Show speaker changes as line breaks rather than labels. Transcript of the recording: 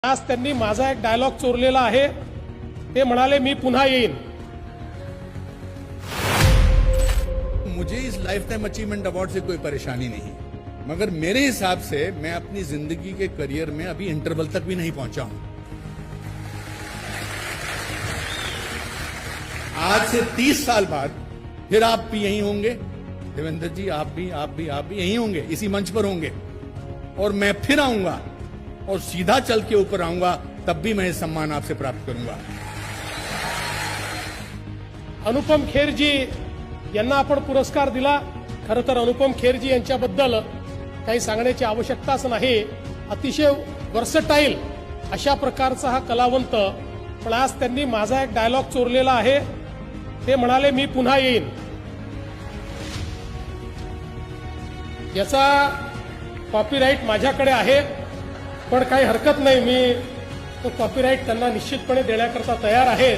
आज त्यांनी माझा एक डायलॉग चोरलेला आहे। ते म्हणाले मी पुन्हा येईन।
मुझे इस लाइफ टाइम अचीवमेंट अवार्ड से कोई परेशानी नहीं, मगर मेरे हिसाब से मैं अपनी जिंदगी के करियर में अभी इंटरवल तक भी नहीं पहुंचा हूं। आज से 30 साल बाद फिर आप भी यहीं होंगे, देवेंद्र जी, आप भी यहीं होंगे, इसी मंच पर होंगे, और मैं फिर आऊंगा और सीधा चल के ऊपर आऊंगा, तब भी मैं सम्मान आपसे प्राप्त करूंगा।
अनुपम खेरजी यांना आपण पुरस्कार दिला। खरं तर अनुपम खेरजी यांच्याबद्दल काही सांगण्याची आवश्यकताच नाही। अतिशय वर्सटाईल अशा प्रकारचा हा कलावंत, पण आज त्यांनी माझा एक डायलॉग चोरलेला आहे। ते म्हणाले मी पुन्हा येईन। याचा कॉपीराइट माझ्याकडे आहे, पण काही हरकत नाही, मी तो कॉपीराइट त्यांना निश्चितपणे देण्याकरता तयार आहे।